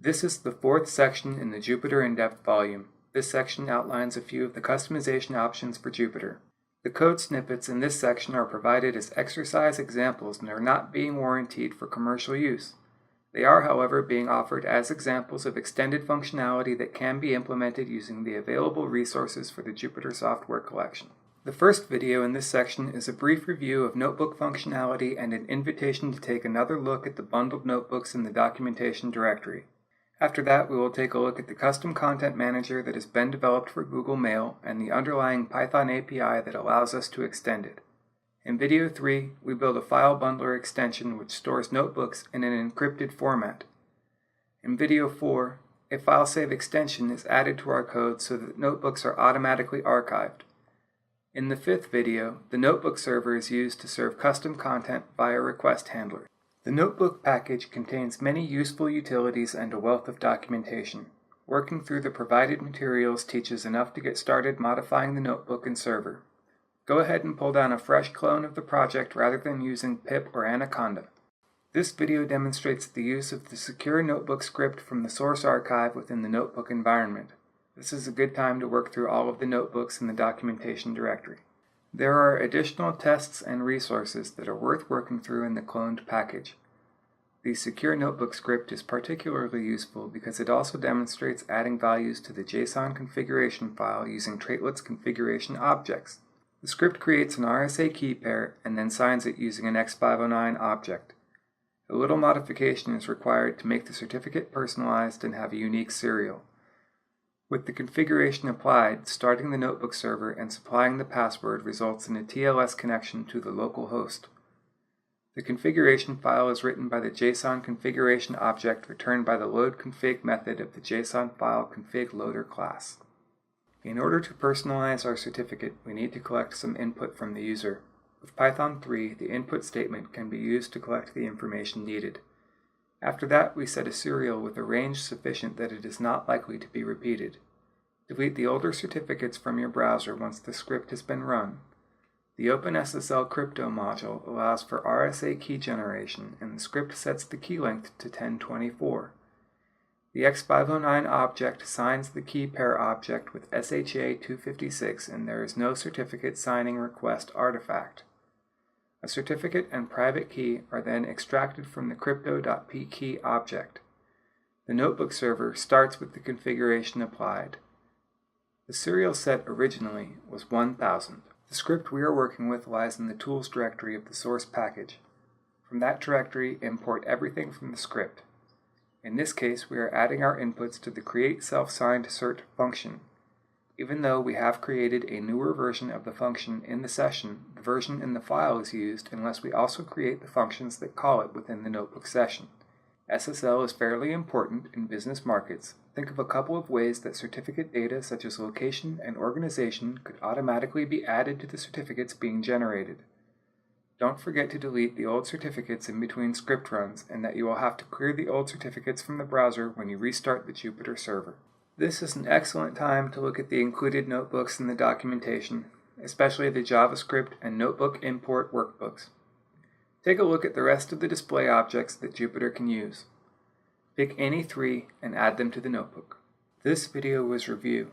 This is the fourth section in the Jupyter In-Depth volume. This section outlines a few of the customization options for Jupyter. The code snippets in this section are provided as exercise examples and are not being warrantied for commercial use. They are, however, being offered as examples of extended functionality that can be implemented using the available resources for the Jupyter software collection. The first video in this section is a brief review of notebook functionality and an invitation to take another look at the bundled notebooks in the documentation directory. After that, we will take a look at the custom content manager that has been developed for Google Mail and the underlying Python API that allows us to extend it. In video 3, we build a file bundler extension which stores notebooks in an encrypted format. In video 4, a file save extension is added to our code so that notebooks are automatically archived. In the fifth video, the notebook server is used to serve custom content via request handler. The notebook package contains many useful utilities and a wealth of documentation. Working through the provided materials teaches enough to get started modifying the notebook and server. Go ahead and pull down a fresh clone of the project rather than using pip or Anaconda. This video demonstrates the use of the secure notebook script from the source archive within the notebook environment. This is a good time to work through all of the notebooks in the documentation directory. There are additional tests and resources that are worth working through in the cloned package. The secure notebook script is particularly useful because it also demonstrates adding values to the JSON configuration file using Traitlet's configuration objects. The script creates an RSA key pair and then signs it using an X509 object. A little modification is required to make the certificate personalized and have a unique serial. With the configuration applied, starting the notebook server and supplying the password results in a TLS connection to the local host. The configuration file is written by the JSON configuration object returned by the loadConfig method of the JSON file config loader class. In order to personalize our certificate, we need to collect some input from the user. With Python 3, the input statement can be used to collect the information needed. After that, we set a serial with a range sufficient that it is not likely to be repeated. Delete the older certificates from your browser once the script has been run. The Openssl Crypto module allows for RSA key generation, and the script sets the key length to 1024. The X509 object signs the key pair object with SHA-256, and there is no certificate signing request artifact. A certificate and private key are then extracted from the crypto.pkey object. The notebook server starts with the configuration applied. The serial set originally was 1000. The script we are working with lies in the tools directory of the source package. From that directory, import everything from the script. In this case, we are adding our inputs to the create self-signed cert function. Even though we have created a newer version of the function in the session, the version in the file is used unless we also create the functions that call it within the notebook session. SSL is fairly important in business markets. Think of a couple of ways that certificate data such as location and organization could automatically be added to the certificates being generated. Don't forget to delete the old certificates in between script runs, and that you will have to clear the old certificates from the browser when you restart the Jupyter server. This is an excellent time to look at the included notebooks in the documentation, especially the JavaScript and notebook import workbooks. Take a look at the rest of the display objects that Jupyter can use. Pick any 3 and add them to the notebook. This video was review.